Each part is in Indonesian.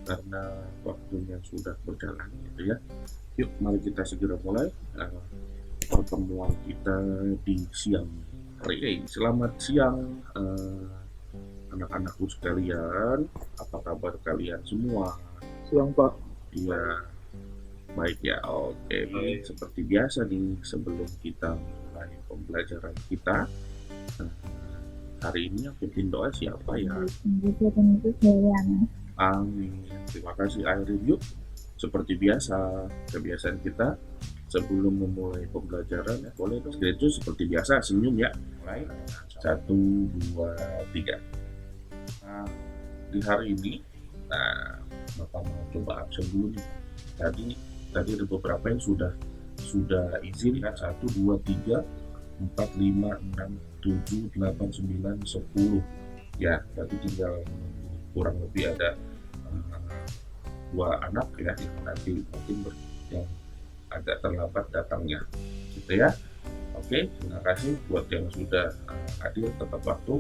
karena waktunya sudah berjalan gitu ya. Yuk mari kita segera mulai pertemuan kita di siang hari ini. Selamat siang anak-anakku sekalian, apa kabar kalian semua? Siang Pak. Iya, baik ya. Oke, seperti biasa nih sebelum kita mulai pembelajaran kita, eh, hari ini yang pimpin doa siapa ya? Amin. Terima kasih Airin. Yuk, seperti biasa, kebiasaan kita sebelum memulai pembelajaran ya, boleh dong itu seperti biasa senyum ya. Mulai 1, 2, 3. Nah, di hari ini, nah, Bapak mau coba absen dulu nih. Tadi ada beberapa yang sudah izin kan 1, 2, 3, 4, 5, 6, 7, 8, 9, 10 ya. Berarti tinggal kurang lebih ada dua anak ya yang nanti mungkin yang agak terlambat datangnya gitu ya. Oke, terima kasih buat yang sudah hadir tepat waktu.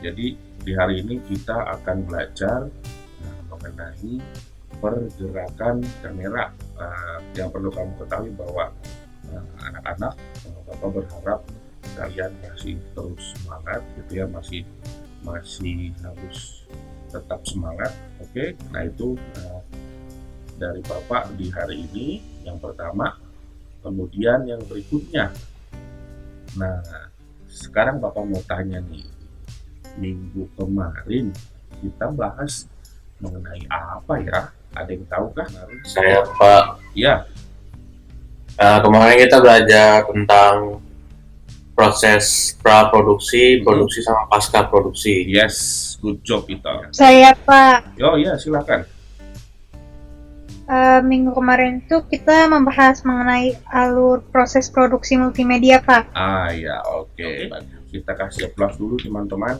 Jadi di hari ini kita akan belajar mengenai pergerakan kamera. Yang perlu kamu ketahui bahwa anak-anak, Bapak berharap kalian masih terus semangat gitu ya, masih harus tetap semangat. Oke, nah itu dari Bapak di hari ini yang pertama. Kemudian yang berikutnya, nah sekarang Bapak mau tanya nih, minggu kemarin kita bahas mengenai apa ya? Ada yang tahu kah? Saya Pak. Ya. Kemarin kita belajar tentang proses praproduksi, produksi sama pasca produksi. Yes, good job kita. Saya Pak. Oh ya, silakan. Minggu kemarin tuh kita membahas mengenai alur proses produksi multimedia Pak. Ya, oke. Kita kasih aplaus dulu teman-teman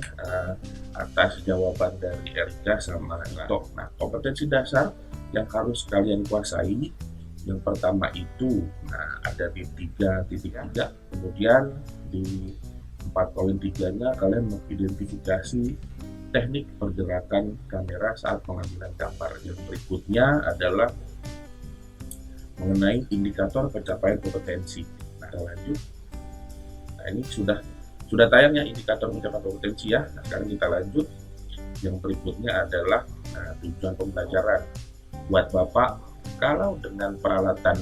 atas jawaban dari Erika sama Nato. Nah, kompetensi dasar yang harus kalian kuasai yang pertama itu, ada di 3.3. Kemudian di 4.3-nya kalian mengidentifikasi teknik pergerakan kamera saat pengambilan gambar. Yang berikutnya adalah mengenai indikator pencapaian kompetensi. Nah, kita lanjut. Nah, ini sudah tayang ya indikator pencapaian kompetensi ya. Nah, sekarang kita lanjut. Yang berikutnya adalah tujuan pembelajaran. Buat Bapak, kalau dengan peralatan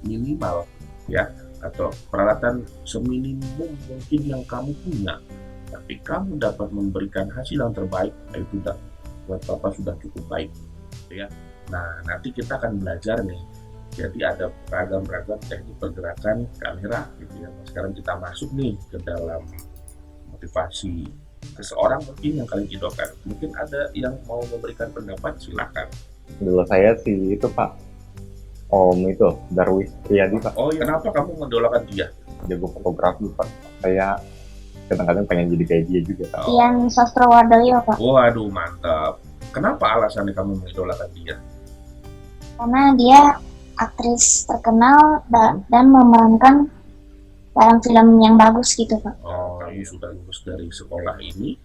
minimal ya, atau peralatan seminimum mungkin yang kamu punya, tapi kamu dapat memberikan hasil yang terbaik, itu buat Bapak sudah cukup baik ya. Nah, nanti kita akan belajar nih, jadi ada beragam teknik pergerakan kamera gitu ya. Sekarang kita masuk nih ke dalam motivasi seseorang mungkin yang kalian idolakan. Mungkin ada yang mau memberikan pendapat, silakan. Dulu saya sih itu Pak, Om itu Darwis Riyadi Pak. Oh ya, kenapa kamu mendolakan dia? Jago fotografi Pak. Saya kadang-kadang pengen jadi kayak dia juga Pak. Yang Sastrowardoyo Pak. Waduh, mantap. Kenapa alasannya kamu mengidolakan dia? Karena dia aktris terkenal dan memerankan dalam film yang bagus gitu Pak. Oh, ini sudah lulus dari sekolah ini,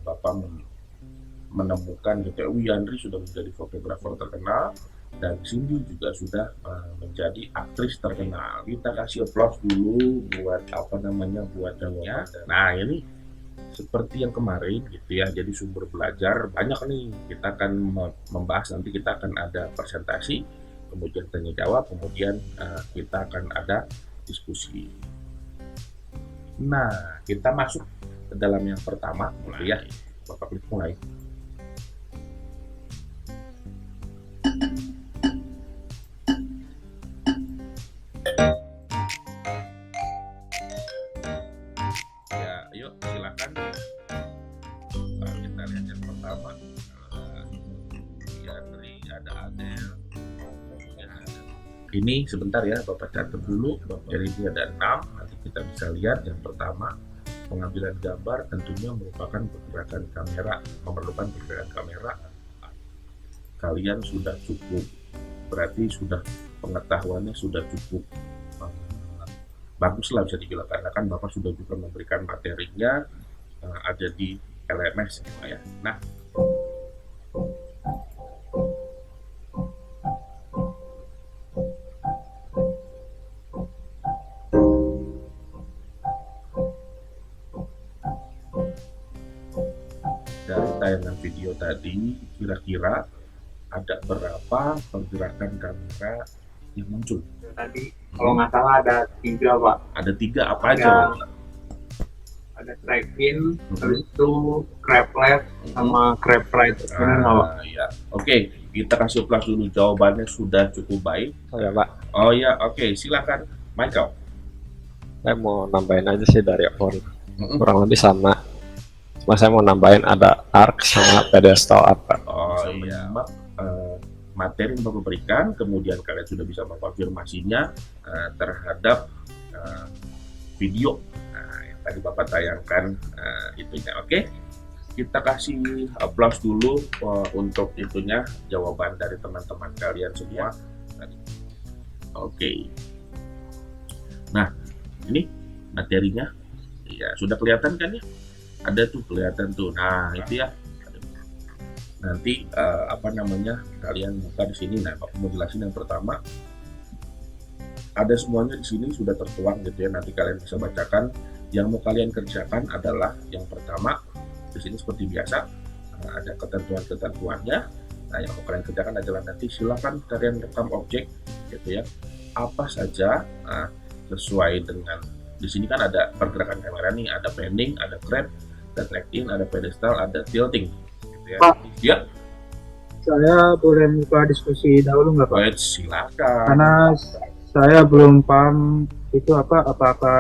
Bapak menemukan gitu, Wiyandri sudah menjadi fotografer terkenal dan Cindy juga sudah menjadi aktris terkenal. Kita kasih aplaus dulu buat buat cowoknya. Nah, ini seperti yang kemarin gitu ya, jadi sumber belajar banyak nih. Kita akan membahas, nanti kita akan ada presentasi, kemudian tanya jawab, kemudian kita akan ada diskusi. Nah, kita masuk ke dalam yang pertama gitu ya. Bapak klik mulai. Ya, yuk silakan. Kita lihat yang pertama. Ada Adel. Ini sebentar ya, Bapak catat dulu. Jadi ini ada 6. Nanti kita bisa lihat yang pertama, pengambilan gambar tentunya merupakan pergerakan kamera, memerlukan pergerakan kamera. Kalian sudah cukup, berarti sudah pengetahuannya sudah cukup bagus lah bisa dibilang, karena kan Bapak sudah juga memberikan materinya ada di LMS ya. Nah, tayangan video tadi, kira-kira ada berapa pergerakan kamera yang muncul? Tadi kalau nggak salah ada 3 Pak. Ada 3 apa Ada- aja? Ada track-in, terus itu crab left sama crab right. Benar nggak Pak? Ya. Oke, kita kasih plus dulu, jawabannya sudah cukup baik. Oh ya Pak, Oh ya, oke, silakan Michael. saya mau nambahin aja sih dari Apple. Mm-mm. Kurang lebih sama. Cuma saya mau nambahin ada arc sama pedestal arc, Pak. Oh iya, materi yang Bapak berikan, kemudian kalian sudah bisa mengkonfirmasinya terhadap video yang tadi Bapak tayangkan itunya. Oke, kita kasih applause dulu untuk itunya, jawaban dari teman-teman kalian semua. Oke, nah ini materinya, ya sudah kelihatan kan ya? Ada tuh kelihatan tuh. Nah itu ya. Nanti kalian buka di sini. Nah, Bapak mau jelasin yang pertama. Ada semuanya di sini sudah tertuang gitu ya. Nanti kalian bisa bacakan. Yang mau kalian kerjakan adalah yang pertama di sini seperti biasa ada ketentuan-ketentuannya. Nah, yang mau kalian kerjakan adalah nanti silakan kalian rekam objek gitu ya. Apa saja sesuai dengan di sini kan ada pergerakan kamera nih, ada panning, ada crab, ada track in, ada pedestal, ada tilting. Gitu ya. Pak. Ya, Saya boleh buka diskusi dahulu nggak Pak? baik, silakan. Karena saya belum paham itu apa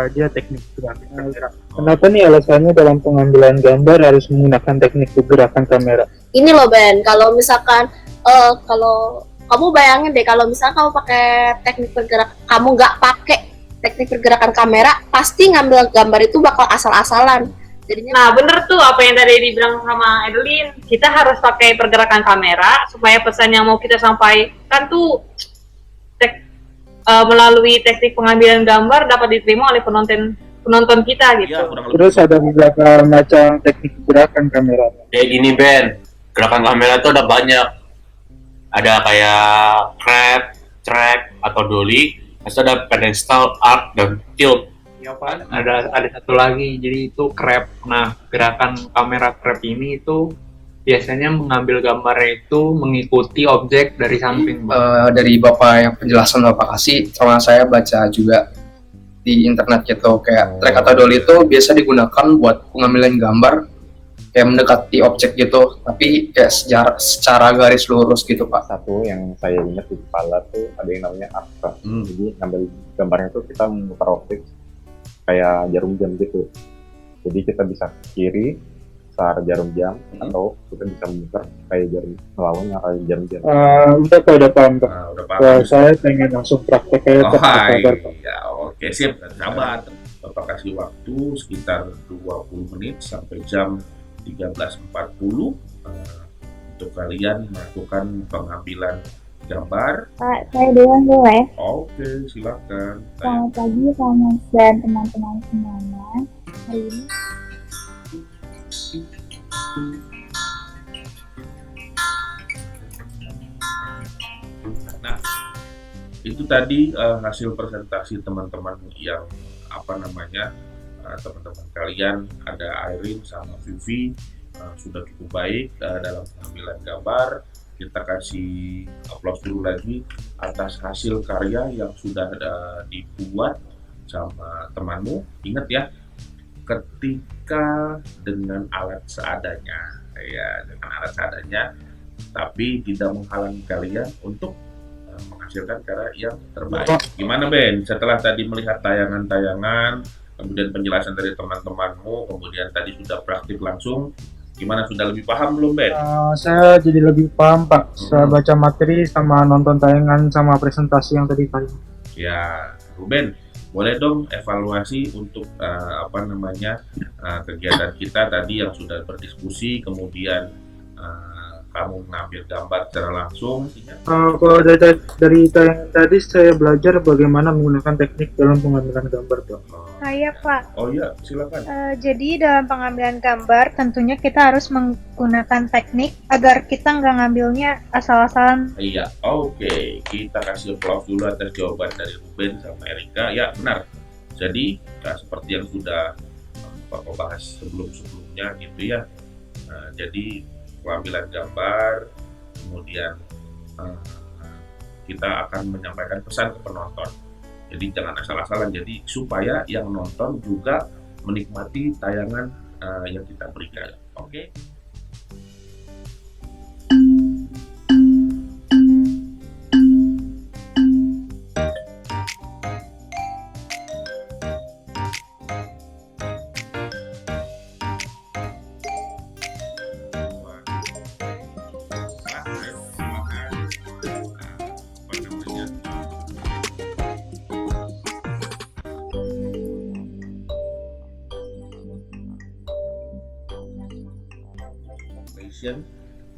aja teknik gerakan kamera. Kenapa nih alasannya dalam pengambilan gambar harus menggunakan teknik gerakan kamera? Ini loh Ben, kalau misalkan kalau kamu bayangin deh kalau misalkan kamu pakai teknik pergerakan, kamu nggak pakai teknik pergerakan kamera, pasti ngambil gambar itu bakal asal-asalan. Jadinya Nah bener tuh apa yang tadi dibilang sama Edelin, kita harus pakai pergerakan kamera supaya pesan yang mau kita sampaikan tuh melalui teknik pengambilan gambar dapat diterima oleh penonton kita gitu. Ya, kurang lebih. Terus ada beberapa macam teknik gerakan kamera. Kayak gini Ben, gerakan kamera tuh ada banyak. Ada kayak crab, track atau dolly, terus ada pedestal, arc dan tilt. Iya Pak, ada satu lagi, jadi itu crab. Nah, gerakan kamera crab ini itu biasanya mengambil gambarnya itu mengikuti objek dari samping, Pak. Dari Bapak yang penjelasan Bapak kasih, sama saya baca juga di internet gitu, kayak track atau dolly itu biasa digunakan buat pengambilan gambar kayak mendekati objek gitu, tapi kayak secara garis lurus gitu Pak. Satu yang saya ingat di kepala tuh ada yang namanya arc. Jadi ngambil gambarnya tuh kita memutar objek kayak jarum jam gitu. Jadi kita bisa ke kiri searah jarum jam atau kita bisa memutar kayak jarum melawan arah jarum jam. Udah Pak, udah paham Pak. Udah paham. Saya pengen langsung praktek kayak Ya, oke, sip. Sabar. Bapak kasih waktu sekitar 20 menit sampai jam 13.40 untuk kalian melakukan pengambilan gambar. Pak, saya duluan boleh. Oke, silakan. Selamat pagi, Thomas dan teman-teman semuanya. Hari ini Nah, itu tadi hasil presentasi teman-teman yang teman-teman kalian, ada Irene sama Vivi sudah cukup baik dalam pengambilan gambar. Kita kasih applause dulu lagi atas hasil karya yang sudah dibuat sama temanmu. Ingat ya, ketika dengan alat seadanya, tapi tidak menghalangi kalian untuk menghasilkan karya yang terbaik. Gimana Ben? Setelah tadi melihat tayangan-tayangan, kemudian penjelasan dari teman-temanmu, kemudian tadi sudah praktik langsung, gimana, sudah lebih paham belum Ben? Saya jadi lebih paham Pak. Saya baca materi sama nonton tayangan sama presentasi yang tadi Pak. Ya, Ruben, boleh dong evaluasi untuk kegiatan kita tadi yang sudah berdiskusi, kemudian kamu mengambil gambar secara langsung. Kalau dari tayangan tadi saya belajar bagaimana menggunakan teknik dalam pengambilan gambar Pak. Saya Pak. Oh iya, silakan. Jadi dalam pengambilan gambar tentunya kita harus menggunakan teknik agar kita nggak ngambilnya asal-asalan. Iya, oke. Kita kasih applause dulu atas jawaban dari Ruben sama Erika. Ya, benar. Jadi, seperti yang sudah Bapak bahas sebelum-sebelumnya gitu ya. Jadi, pengambilan gambar, kemudian kita akan menyampaikan pesan ke penonton. Jadi jangan asal-asalan, jadi supaya yang nonton juga menikmati tayangan yang kita berikan. Oke?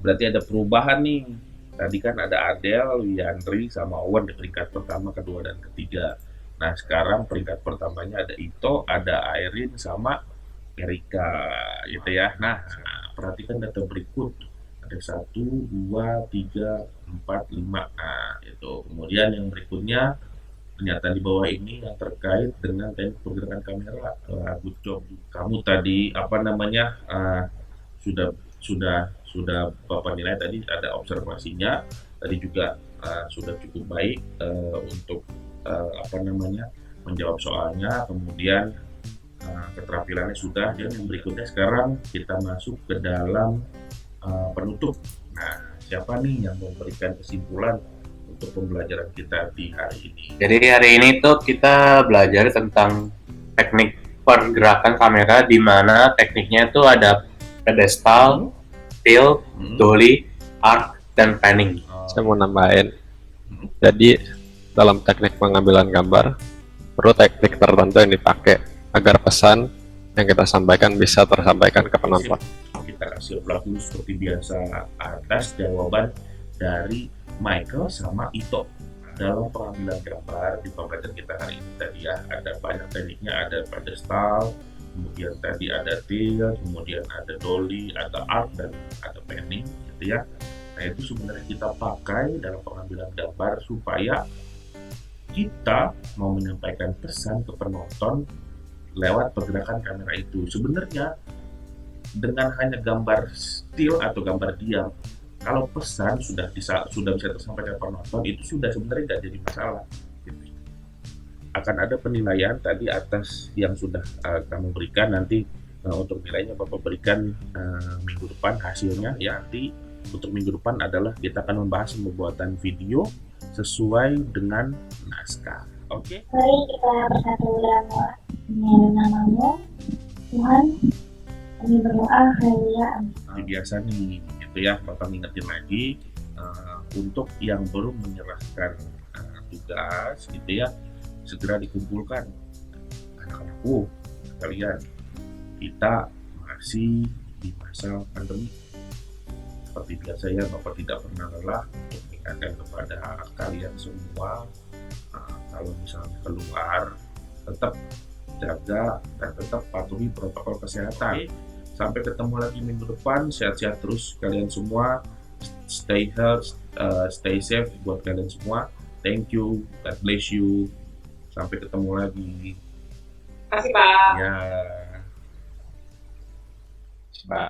Berarti ada perubahan nih. Tadi kan ada Adele, Yandri, sama Owen di peringkat pertama, kedua, dan ketiga. Nah sekarang peringkat pertamanya ada Ito, ada Irene, sama Erika, gitu ya. Nah perhatikan data berikut. Ada 1, 2, 3, 4, 5. Nah itu. Kemudian yang berikutnya pernyataan di bawah ini yang terkait dengan teknik pergerakan kamera. Good job. Kamu tadi sudah Bapak nilai tadi, ada observasinya tadi juga sudah cukup baik untuk menjawab soalnya, kemudian keterampilannya sudah. Dan yang berikutnya sekarang kita masuk ke dalam penutup. Nah siapa nih yang memberikan kesimpulan untuk pembelajaran kita di hari ini? Jadi hari ini tuh kita belajar tentang teknik pergerakan kamera, di mana tekniknya tuh ada pedestal, tilt, dolly, arc, dan panning. Saya mau nambahin. Jadi dalam teknik pengambilan gambar perlu teknik tertentu yang dipakai agar pesan yang kita sampaikan bisa tersampaikan ke penonton. Kita kasih pelaku seperti biasa atas jawaban dari Michael sama Ito. Dalam pengambilan gambar di pembelajaran kita hari ini tadi ya, ada banyak tekniknya, ada pedestal, kemudian tadi ada tilt, kemudian ada dolly, ada arc, dan ada panning, gitu ya. Nah itu sebenarnya kita pakai dalam pengambilan gambar supaya kita mau menyampaikan pesan ke penonton lewat pergerakan kamera itu. Sebenarnya dengan hanya gambar still atau gambar diam, kalau pesan sudah bisa tersampaikan penonton, itu sudah sebenarnya nggak jadi masalah. Akan ada penilaian tadi atas yang sudah kamu berikan. Nanti untuk nilainya Bapak berikan minggu depan hasilnya ya. Nanti untuk minggu depan adalah kita akan membahas pembuatan video sesuai dengan naskah. Oke? Mari kita bersatu dalam doa. Dengan namamu, Tuhan, kami berdoa, haleluya, amin. Nah, biasa nih, gitu ya, Bapak ngingetin lagi untuk yang belum menyerahkan tugas, gitu ya, segera dikumpulkan. Anak-anakku, kalian, kita masih di masa pandemi. Seperti biasa ya, Bapak tidak pernah lelah untuk mengingatkan kepada kalian semua, kalau misalnya keluar, tetap jaga dan tetap patuhi protokol kesehatan. Sampai ketemu lagi minggu depan, sehat-sehat terus kalian semua, stay healthy, stay safe buat kalian semua. Thank you, God bless you. Sampai ketemu lagi. Terima kasih Pak. Ya. Pak.